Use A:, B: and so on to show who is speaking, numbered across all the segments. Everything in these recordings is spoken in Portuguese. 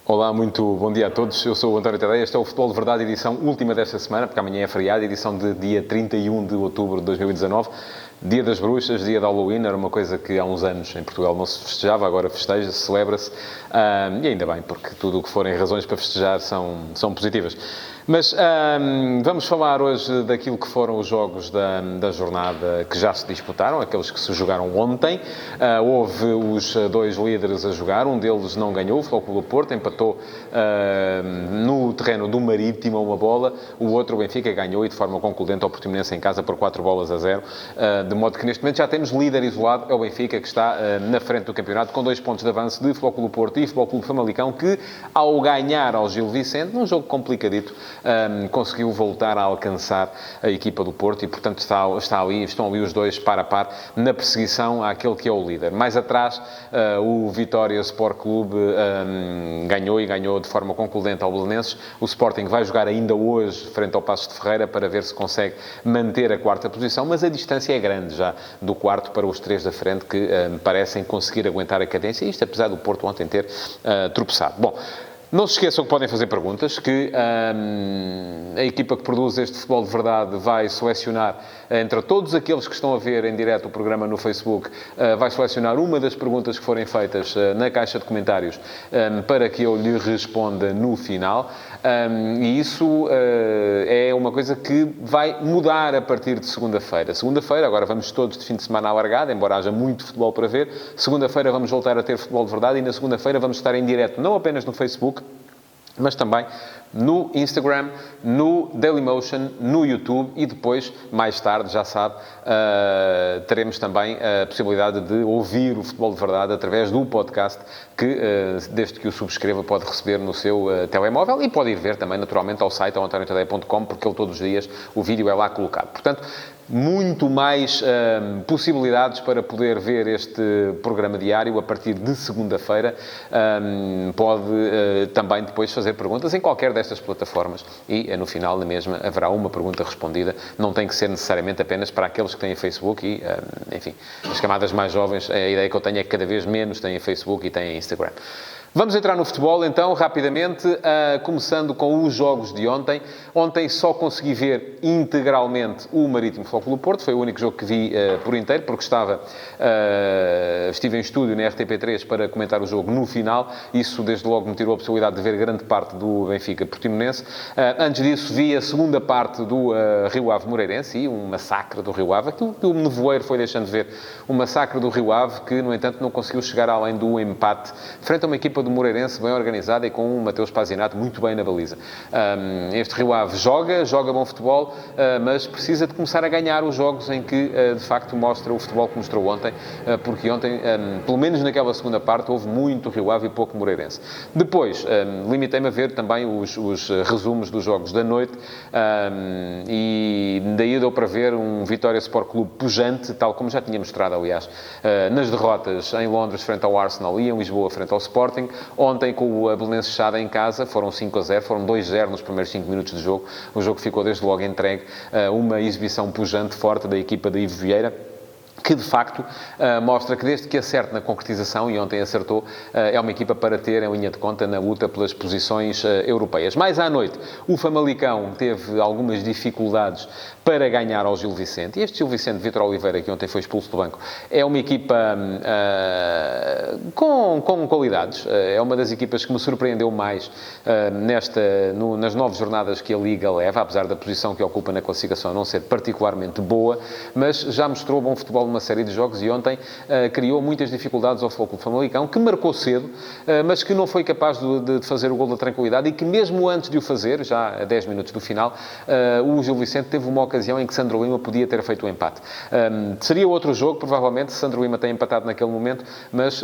A: Olá, muito bom dia a todos. Eu sou o António Tadeia. Este é o Futebol de Verdade, edição última desta semana, porque amanhã é feriado, edição de dia 31 de outubro de 2019. Dia das Bruxas, dia de Halloween, era uma coisa que há uns anos em Portugal não se festejava, agora festeja-se, celebra-se. E ainda bem, porque tudo o que forem razões para festejar são positivas. Mas vamos falar hoje daquilo que foram os jogos da jornada que já se disputaram, aqueles que se jogaram ontem. Houve os dois líderes a jogar, um deles não ganhou, o Futebol Clube do Porto, empatou no terreno do Marítimo uma bola, o outro, o Benfica, ganhou e de forma concludente ao Portimonense em casa por 4-0, de modo que neste momento já temos líder isolado, é o Benfica, que está na frente do campeonato com 2 pontos de avanço de Futebol Clube do Porto e Futebol Clube Famalicão, que ao ganhar ao Gil Vicente, num jogo complicadito, conseguiu voltar a alcançar a equipa do Porto e, portanto, estão ali os dois par a par na perseguição àquele que é o líder. Mais atrás, o Vitória Sport Clube ganhou de forma concludente ao Belenenses. O Sporting vai jogar ainda hoje frente ao Passos de Ferreira para ver se consegue manter a quarta posição, mas a distância é grande já do quarto para os 3 da frente que parecem conseguir aguentar a cadência, isto apesar do Porto ontem ter tropeçado. Bom, não se esqueçam que podem fazer perguntas, que a equipa que produz este Futebol de Verdade vai selecionar, entre todos aqueles que estão a ver em direto o programa no Facebook, vai selecionar uma das perguntas que forem feitas na caixa de comentários para que eu lhe responda no final. E isso é uma coisa que vai mudar a partir de segunda-feira. Segunda-feira, agora vamos todos de fim de semana alargado, embora haja muito futebol para ver. Segunda-feira vamos voltar a ter Futebol de Verdade e na segunda-feira vamos estar em direto, não apenas no Facebook, mas também no Instagram, no Dailymotion, no YouTube e depois, mais tarde, já sabe, teremos também a possibilidade de ouvir o Futebol de Verdade através do podcast que, desde que o subscreva, pode receber no seu telemóvel e pode ir ver também, naturalmente, ao site, ao antoniotadeia.com, porque ele todos os dias, o vídeo é lá colocado. Portanto, muito mais possibilidades para poder ver este programa diário a partir de segunda-feira. Pode também depois fazer perguntas em qualquer destas plataformas e no final da mesma haverá uma pergunta respondida. Não tem que ser necessariamente apenas para aqueles que têm Facebook e, enfim, as camadas mais jovens, a ideia que eu tenho é que cada vez menos têm Facebook e têm Instagram. Vamos entrar no futebol, então, rapidamente, começando com os jogos de ontem. Ontem só consegui ver integralmente o Marítimo Futebol Clube do Porto. Foi o único jogo que vi por inteiro, porque estive em estúdio na RTP3 para comentar o jogo no final. Isso, desde logo, me tirou a possibilidade de ver grande parte do Benfica Portimonense. Antes disso, vi a segunda parte do Rio Ave Moreirense e um massacre do Rio Ave. Aquilo que o nevoeiro foi deixando de ver. Um massacre do Rio Ave que, no entanto, não conseguiu chegar além do empate frente a uma equipa do Moreirense bem organizada e com o Mateus Pazinato muito bem na baliza. Este Rio Ave joga bom futebol, mas precisa de começar a ganhar os jogos em que, de facto, mostra o futebol que mostrou ontem, porque ontem, pelo menos naquela segunda parte, houve muito Rio Ave e pouco Moreirense. Depois, limitei-me a ver também os resumos dos jogos da noite e daí deu para ver um Vitória Sport Clube pujante, tal como já tinha mostrado, aliás, nas derrotas em Londres frente ao Arsenal e em Lisboa frente ao Sporting. Ontem, com o Belenenses Xada em casa, foram 5-0, foram 2-0 nos primeiros 5 minutos de jogo. O jogo ficou desde logo entregue a uma exibição pujante, forte da equipa de Ivo Vieira, que de facto mostra que desde que acerte na concretização, e ontem acertou, é uma equipa para ter em linha de conta na luta pelas posições europeias. Mais à noite, o Famalicão teve algumas dificuldades para ganhar ao Gil Vicente. E este Gil Vicente, Vítor Oliveira, que ontem foi expulso do banco, é uma equipa com qualidades. É uma das equipas que me surpreendeu mais nas 9 jornadas que a Liga leva, apesar da posição que ocupa na classificação não ser particularmente boa, mas já mostrou bom futebol numa série de jogos e ontem criou muitas dificuldades ao Futebol Clube Famalicão, que marcou cedo, mas que não foi capaz de fazer o gol da tranquilidade e que mesmo antes de o fazer, já a 10 minutos do final, o Gil Vicente teve uma ocasião em que Sandro Lima podia ter feito o empate. Seria outro jogo, provavelmente, se Sandro Lima tem empatado naquele momento, mas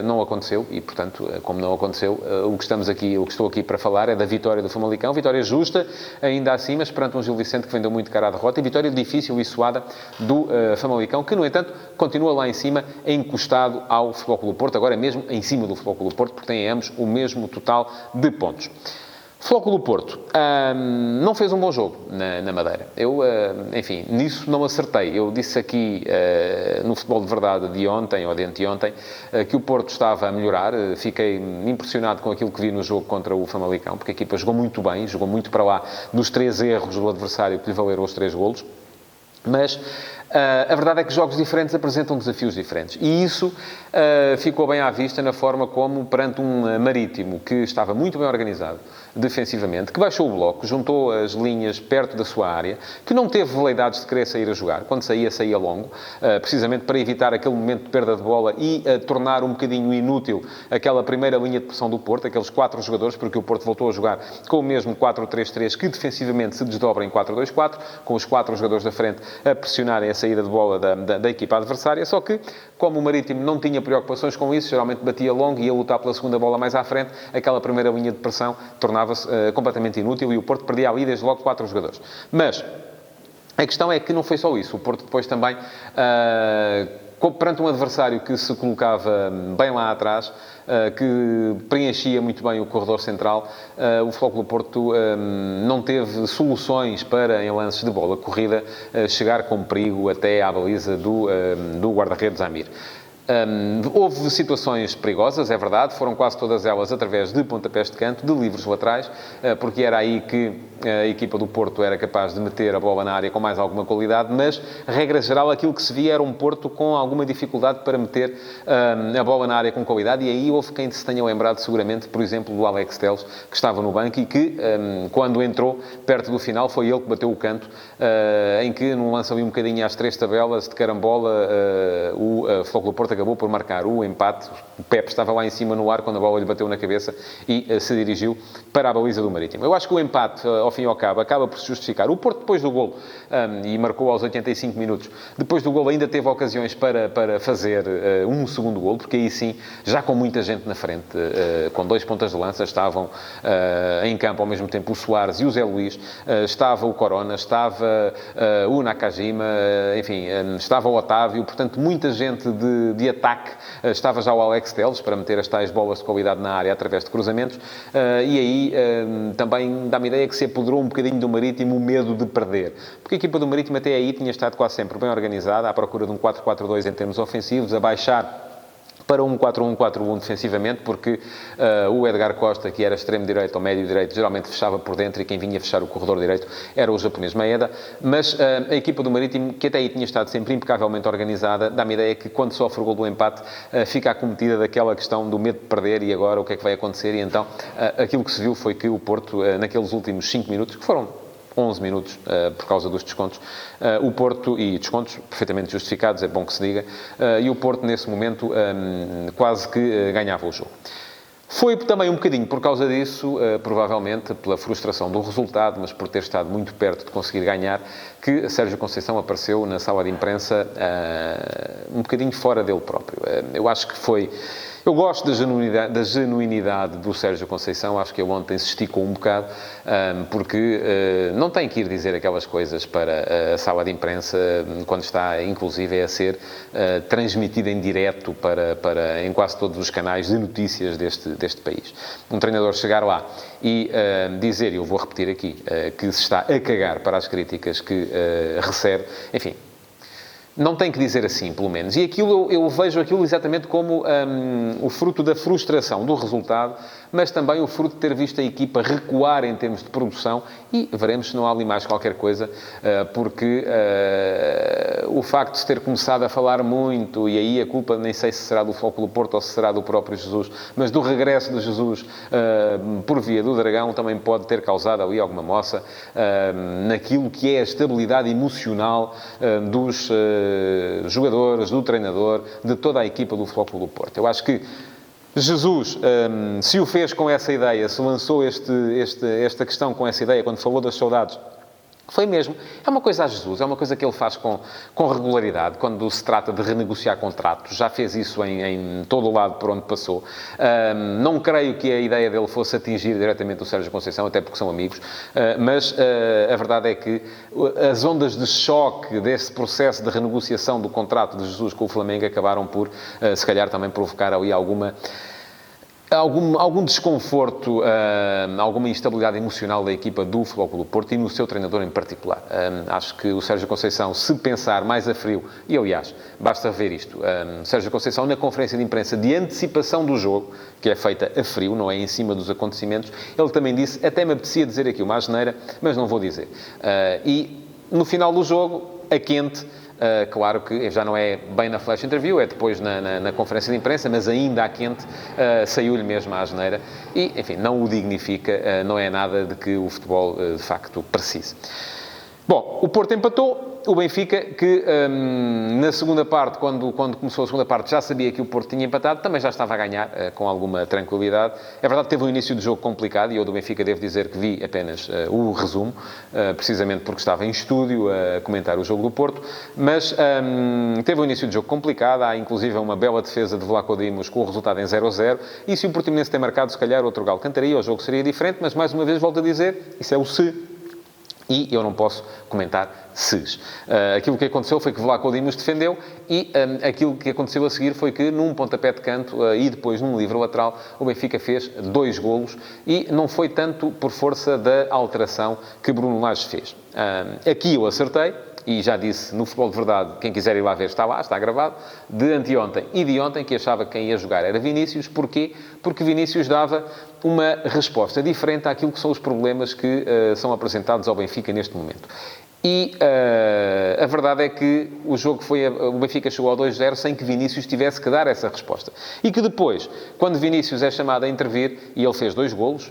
A: não aconteceu e, portanto, como não aconteceu, o que estou aqui para falar é da vitória do Famalicão, vitória justa, ainda assim, mas perante um Gil Vicente que vendeu muito cara à derrota, e vitória difícil e suada do Famalicão, que, no entanto, continua lá em cima, encostado ao Futebol Clube do Porto, agora mesmo em cima do Futebol Clube do Porto, porque têm ambos o mesmo total de pontos. Flóculo Porto não fez um bom jogo na Madeira. Eu, enfim, nisso não acertei. Eu disse aqui no Futebol de Verdade de ontem, ou de anteontem, que o Porto estava a melhorar. Fiquei impressionado com aquilo que vi no jogo contra o Famalicão, porque a equipa jogou muito bem, jogou muito para lá dos 3 erros do adversário que lhe valeram os 3 golos. Mas a verdade é que jogos diferentes apresentam desafios diferentes. E isso ficou bem à vista na forma como, perante um Marítimo que estava muito bem organizado defensivamente, que baixou o bloco, juntou as linhas perto da sua área, que não teve veleidades de querer sair a jogar. Quando saía longo, precisamente para evitar aquele momento de perda de bola e tornar um bocadinho inútil aquela primeira linha de pressão do Porto, aqueles 4 jogadores, porque o Porto voltou a jogar com o mesmo 4-3-3, que defensivamente se desdobra em 4-2-4, com os 4 jogadores da frente a pressionarem a saída de bola da equipa adversária, só que, como o Marítimo não tinha preocupações com isso, geralmente batia longo e ia lutar pela segunda bola mais à frente, aquela primeira linha de pressão tornava-se completamente inútil e o Porto perdia ali desde logo 4 jogadores. Mas a questão é que não foi só isso. O Porto depois também, perante um adversário que se colocava bem lá atrás, que preenchia muito bem o corredor central, o Flóculo Porto não teve soluções para, em lances de bola corrida, chegar com perigo até à baliza do guarda-redes Amir. Houve situações perigosas, é verdade, foram quase todas elas através de pontapés de canto, de livros laterais, porque era aí que a equipa do Porto era capaz de meter a bola na área com mais alguma qualidade, mas, regra geral, aquilo que se via era um Porto com alguma dificuldade para meter a bola na área com qualidade, e aí houve quem se tenha lembrado, seguramente, por exemplo, do Alex Telles, que estava no banco e que, quando entrou, perto do final, foi ele que bateu o canto, em que, num lance ali um bocadinho às 3 tabelas de carambola, o Flóculo Porto acabou por marcar o empate. O Pepe estava lá em cima no ar quando a bola lhe bateu na cabeça e se dirigiu para a baliza do Marítimo. Eu acho que o empate, ao fim e ao cabo, acaba por se justificar. O Porto, depois do golo, e marcou aos 85 minutos, depois do golo ainda teve ocasiões para fazer um segundo golo, porque aí sim, já com muita gente na frente, com 2 pontas de lança, estavam em campo ao mesmo tempo o Soares e o Zé Luís, estava o Corona, estava o Nakajima, enfim, estava o Otávio, portanto, muita gente de ataque, estava já o Alex Telles para meter as tais bolas de qualidade na área através de cruzamentos, e aí também dá-me a ideia que se apoderou um bocadinho do Marítimo o medo de perder, porque a equipa do Marítimo até aí tinha estado quase sempre bem organizada, à procura de um 4-4-2 em termos ofensivos, a baixar para um 4-1-4-1 defensivamente, porque o Edgar Costa, que era extremo-direito ou médio-direito, geralmente fechava por dentro e quem vinha fechar o corredor direito era o japonês Maeda, mas a equipa do Marítimo, que até aí tinha estado sempre impecavelmente organizada, dá-me a ideia que quando sofre o gol do empate fica acometida daquela questão do medo de perder e agora o que é que vai acontecer, e então aquilo que se viu foi que o Porto, naqueles últimos 5 minutos, que foram 11 minutos, por causa dos descontos, o Porto, e descontos perfeitamente justificados, é bom que se diga, e o Porto, nesse momento, quase que ganhava o jogo. Foi também um bocadinho por causa disso, provavelmente pela frustração do resultado, mas por ter estado muito perto de conseguir ganhar, que Sérgio Conceição apareceu na sala de imprensa um bocadinho fora dele próprio. Eu acho que foi... Eu gosto da genuinidade do Sérgio Conceição, acho que ele ontem se esticou um bocado, porque não tem que ir dizer aquelas coisas para a sala de imprensa, quando está, inclusive, a ser transmitida em direto em quase todos os canais de notícias deste país. Um treinador chegar lá e dizer, e eu vou repetir aqui, que se está a cagar para as críticas que recebe, enfim... Não tem que dizer assim, pelo menos. E aquilo, eu vejo aquilo exatamente como o fruto da frustração do resultado, mas também o fruto de ter visto a equipa recuar em termos de produção, e veremos se não há ali mais qualquer coisa, porque o facto de se ter começado a falar muito, e aí a culpa nem sei se será do Flóculo Porto ou se será do próprio Jesus, mas do regresso de Jesus por via do Dragão, também pode ter causado ali alguma moça naquilo que é a estabilidade emocional dos jogadores, do treinador, de toda a equipa do Flóculo Porto. Eu acho que Jesus, se o fez com essa ideia, se lançou esta questão com essa ideia, quando falou das saudades, foi mesmo. É uma coisa a Jesus, é uma coisa que ele faz com regularidade, quando se trata de renegociar contratos. Já fez isso em todo o lado por onde passou. Não creio que a ideia dele fosse atingir diretamente o Sérgio Conceição, até porque são amigos, mas a verdade é que as ondas de choque desse processo de renegociação do contrato de Jesus com o Flamengo acabaram por, se calhar, também provocar ali alguma algum desconforto, alguma instabilidade emocional da equipa do Futebol Clube do Porto e no seu treinador em particular. Acho que o Sérgio Conceição, se pensar mais a frio, e aliás, basta ver isto, Sérgio Conceição na conferência de imprensa de antecipação do jogo, que é feita a frio, não é em cima dos acontecimentos, ele também disse, até me apetecia dizer aqui uma asneira, mas não vou dizer. E no final do jogo, a quente, claro que já não é bem na flash interview, é depois na conferência de imprensa, mas ainda à quente, saiu-lhe mesmo a asneira e, enfim, não o dignifica, não é nada de que o futebol, de facto, precise. Bom, o Porto empatou. O Benfica, que na segunda parte, quando começou a segunda parte, já sabia que o Porto tinha empatado, também já estava a ganhar com alguma tranquilidade. É verdade que teve um início de jogo complicado e eu do Benfica devo dizer que vi apenas o resumo, precisamente porque estava em estúdio a comentar o jogo do Porto, mas teve um início de jogo complicado, há inclusive uma bela defesa de Vlaco Dimos com o resultado em 0-0, e se o Portimonense tem marcado, se calhar outro galo cantaria, o jogo seria diferente, mas mais uma vez volto a dizer, isso é o se. E eu não posso comentar ses. Aquilo que aconteceu foi que Vlaco Dimos defendeu e aquilo que aconteceu a seguir foi que num pontapé de canto e depois num livre lateral o Benfica fez 2 golos e não foi tanto por força da alteração que Bruno Lage fez. Aqui eu acertei. E já disse, no Futebol de Verdade, quem quiser ir lá ver está lá, está gravado, de anteontem e de ontem, que achava que quem ia jogar era Vinícius. Porquê? Porque Vinícius dava uma resposta diferente àquilo que são os problemas que são apresentados ao Benfica neste momento. E a verdade é que o jogo o Benfica chegou ao 2-0 sem que Vinícius tivesse que dar essa resposta. E que depois, quando Vinícius é chamado a intervir, e ele fez 2 golos,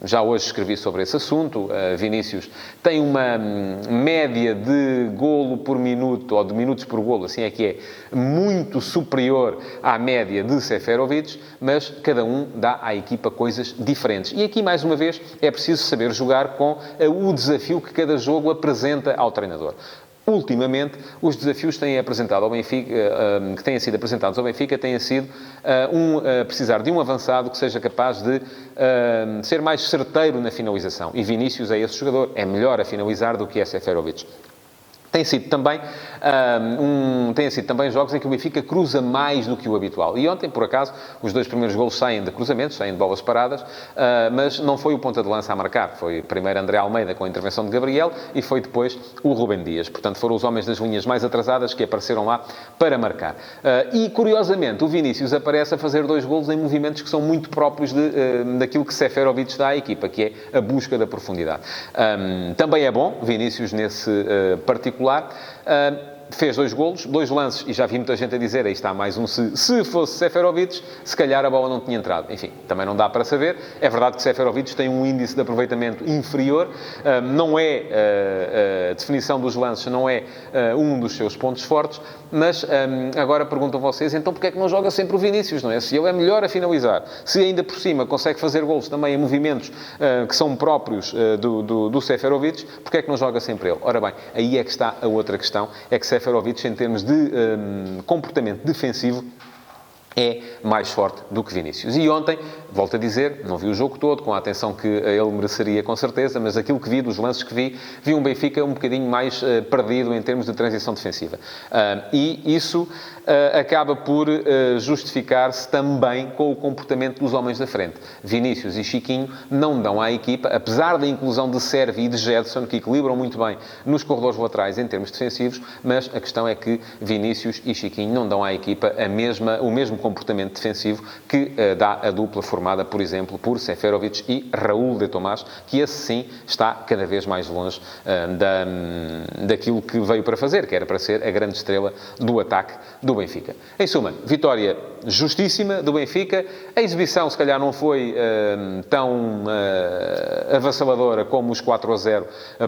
A: já hoje escrevi sobre esse assunto, Vinícius tem uma média de golo por minuto, ou de minutos por golo, assim é que é, muito superior à média de Seferovic, mas cada um dá à equipa coisas diferentes. E aqui, mais uma vez, é preciso saber jogar com o desafio que cada jogo apresenta ao treinador. Ultimamente, os desafios que têm sido apresentados ao Benfica têm sido precisar de um avançado que seja capaz de ser mais certeiro na finalização. E Vinícius é esse jogador, é melhor a finalizar do que é Seferovic. Tem sido também jogos em que o Benfica cruza mais do que o habitual. E ontem, por acaso, os 2 primeiros golos saem de cruzamentos, saem de bolas paradas, mas não foi o ponta de lança a marcar. Foi primeiro André Almeida com a intervenção de Gabriel e foi depois o Rubem Dias. Portanto, foram os homens das linhas mais atrasadas que apareceram lá para marcar. E, curiosamente, o Vinícius aparece a fazer 2 golos em movimentos que são muito próprios daquilo que Seferovic dá à equipa, que é a busca da profundidade. Também é bom, Vinícius, nesse particular. Fez 2 golos, 2 lances, e já vi muita gente a dizer, aí está mais um se fosse Seferovic, se calhar a bola não tinha entrado. Enfim, também não dá para saber. É verdade que Seferovic tem um índice de aproveitamento inferior, não é a definição dos lances, não é um dos seus pontos fortes, mas agora perguntam vocês, então porquê é que não joga sempre o Vinícius, não é? Se ele é melhor a finalizar, se ainda por cima consegue fazer golos também em movimentos que são próprios do Seferovic, porquê é que não joga sempre ele? Ora bem, aí é que está a outra questão, é que Seferovic, em termos de comportamento defensivo, é mais forte do que Vinícius. E ontem, volto a dizer, não vi o jogo todo, com a atenção que ele mereceria, com certeza, mas aquilo que vi, dos lances que vi um Benfica um bocadinho mais perdido em termos de transição defensiva. E isso acaba por justificar-se também com o comportamento dos homens da frente. Vinícius e Chiquinho não dão à equipa, apesar da inclusão de Sérvio e de Gedson, que equilibram muito bem nos corredores laterais em termos defensivos, mas a questão é que Vinícius e Chiquinho não dão à equipa o mesmo comportamento defensivo que dá a dupla formada, por exemplo, por Seferovic e Raúl de Tomás, que esse sim está cada vez mais longe daquilo que veio para fazer, que era para ser a grande estrela do ataque do Benfica. Em suma, vitória justíssima do Benfica. A exibição, se calhar, não foi tão avassaladora como os 4-0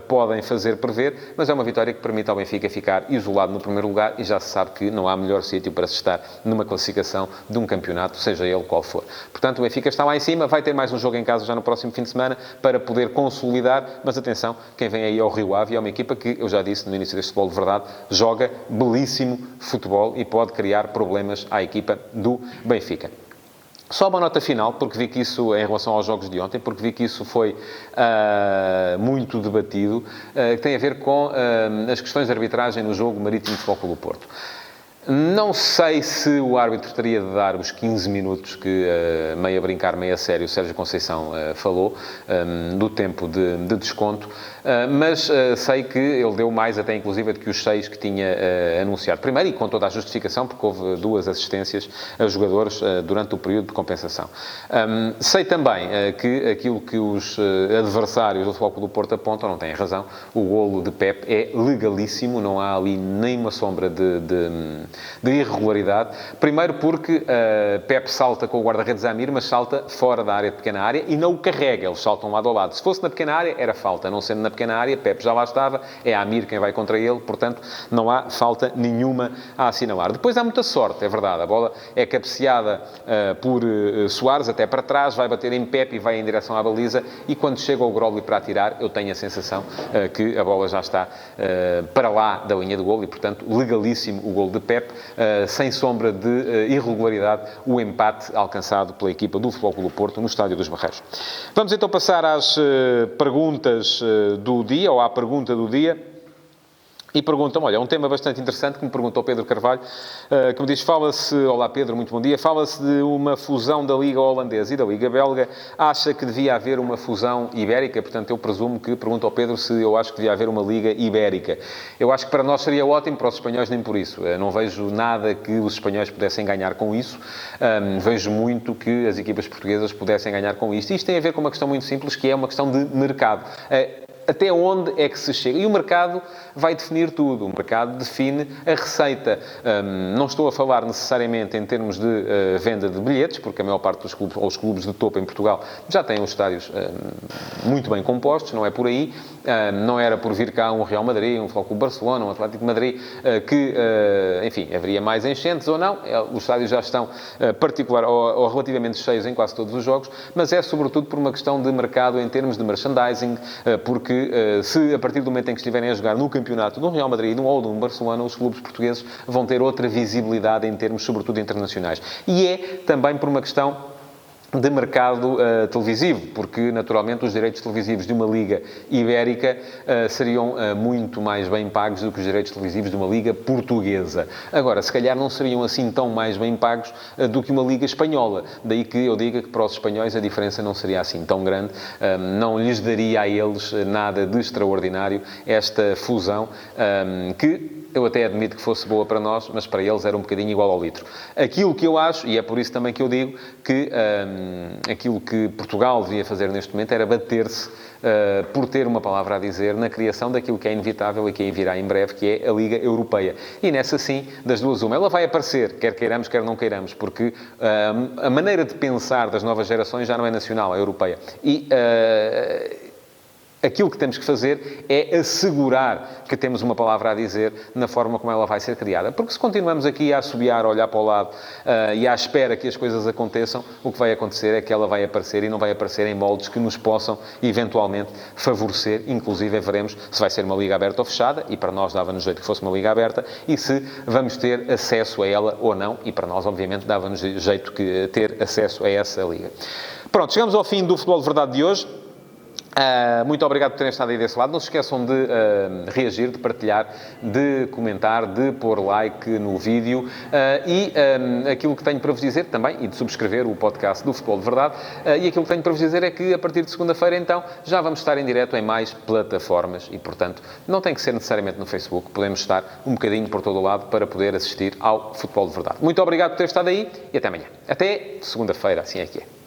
A: podem fazer prever, mas é uma vitória que permite ao Benfica ficar isolado no primeiro lugar e já se sabe que não há melhor sítio para se estar numa classificação de um campeonato, seja ele qual for. Portanto, o Benfica está lá em cima, vai ter mais um jogo em casa já no próximo fim de semana para poder consolidar, mas atenção, quem vem aí é o Rio Ave, é uma equipa que, eu já disse no início deste Futebol de Verdade, joga belíssimo futebol e pode criar problemas à equipa do Benfica. Só uma nota final, porque vi que isso, em relação aos jogos de ontem, porque vi que isso foi muito debatido, que tem a ver com as questões de arbitragem no jogo Marítimo Futebol Clube do Porto. Não sei se o árbitro teria de dar os 15 minutos que, meio a brincar, meio a sério, o Sérgio Conceição falou, do tempo de desconto, mas sei que ele deu mais até, inclusive, do que os 6 que tinha anunciado. Primeiro, e com toda a justificação, porque houve 2 assistências a jogadores durante o período de compensação. Sei também que aquilo que os adversários do Futebol Clube do Porto apontam, não têm razão, o golo de Pep é legalíssimo, não há ali nem uma sombra de irregularidade. Primeiro porque Pep salta com o guarda-redes Amir, mas salta fora da área de pequena área e não o carrega, eles saltam lado a lado. Se fosse na pequena área, era falta. Não sendo na pequena área, Pep já lá estava, é Amir quem vai contra ele, portanto, não há falta nenhuma a assinalar. Depois há muita sorte, é verdade. A bola é cabeceada por Soares até para trás, vai bater em Pep e vai em direção à baliza, e quando chega o Groly para atirar, eu tenho a sensação que a bola já está para lá da linha do golo e, portanto, legalíssimo o golo de Pep, sem sombra de irregularidade, o empate alcançado pela equipa do Futebol Clube do Porto no Estádio dos Barreiros. Vamos então passar às perguntas do dia, ou à pergunta do dia. E perguntam, olha, um tema bastante interessante que me perguntou Pedro Carvalho, que me diz, olá Pedro, muito bom dia, fala-se de uma fusão da Liga Holandesa e da Liga Belga, acha que devia haver uma fusão ibérica? Portanto, eu presumo que pergunta ao Pedro se eu acho que devia haver uma Liga Ibérica. Eu acho que para nós seria ótimo, para os espanhóis nem por isso. Não vejo nada que os espanhóis pudessem ganhar com isso, vejo muito que as equipas portuguesas pudessem ganhar com isto. Isto tem a ver com uma questão muito simples, que é uma questão de mercado. Até onde é que se chega? E o mercado vai definir tudo. O mercado define a receita. Não estou a falar necessariamente em termos de venda de bilhetes, porque a maior parte dos clubes, ou os clubes de topo em Portugal, já têm os estádios muito bem compostos, não é por aí. Não era por vir cá um Real Madrid, um Futebol Clube Barcelona, um Atlético de Madrid, que, enfim, haveria mais enchentes ou não. Os estádios já estão particular ou relativamente cheios em quase todos os jogos, mas é sobretudo por uma questão de mercado em termos de merchandising, porque se a partir do momento em que estiverem a jogar no campeonato de um Real Madrid ou de um Barcelona, os clubes portugueses vão ter outra visibilidade em termos, sobretudo, internacionais. E é também por uma questão de mercado televisivo, porque, naturalmente, os direitos televisivos de uma Liga Ibérica seriam muito mais bem pagos do que os direitos televisivos de uma Liga Portuguesa. Agora, se calhar não seriam assim tão mais bem pagos do que uma Liga Espanhola. Daí que eu diga que para os espanhóis a diferença não seria assim tão grande, não lhes daria a eles nada de extraordinário esta fusão, que eu até admito que fosse boa para nós, mas para eles era um bocadinho igual ao litro. Aquilo que eu acho, e é por isso também que eu digo, que aquilo que Portugal devia fazer neste momento era bater-se por ter uma palavra a dizer na criação daquilo que é inevitável e que aí virá em breve, que é a Liga Europeia. E nessa, sim, das duas uma. Ela vai aparecer, quer queiramos, quer não queiramos, porque a maneira de pensar das novas gerações já não é nacional, é europeia. E aquilo que temos que fazer é assegurar que temos uma palavra a dizer na forma como ela vai ser criada. Porque se continuamos aqui a assobiar, a olhar para o lado e à espera que as coisas aconteçam, o que vai acontecer é que ela vai aparecer e não vai aparecer em moldes que nos possam, eventualmente, favorecer. Inclusive, veremos se vai ser uma liga aberta ou fechada, e para nós dava-nos jeito que fosse uma liga aberta, e se vamos ter acesso a ela ou não, e para nós, obviamente, dava-nos jeito que ter acesso a essa liga. Pronto, chegamos ao fim do Futebol de Verdade de hoje. Muito obrigado por terem estado aí desse lado. Não se esqueçam de reagir, de partilhar, de comentar, de pôr like no vídeo e aquilo que tenho para vos dizer também, e de subscrever o podcast do Futebol de Verdade, e aquilo que tenho para vos dizer é que a partir de segunda-feira, então, já vamos estar em direto em mais plataformas e, portanto, não tem que ser necessariamente no Facebook, podemos estar um bocadinho por todo o lado para poder assistir ao Futebol de Verdade. Muito obrigado por ter estado aí e até amanhã. Até segunda-feira, assim é que é.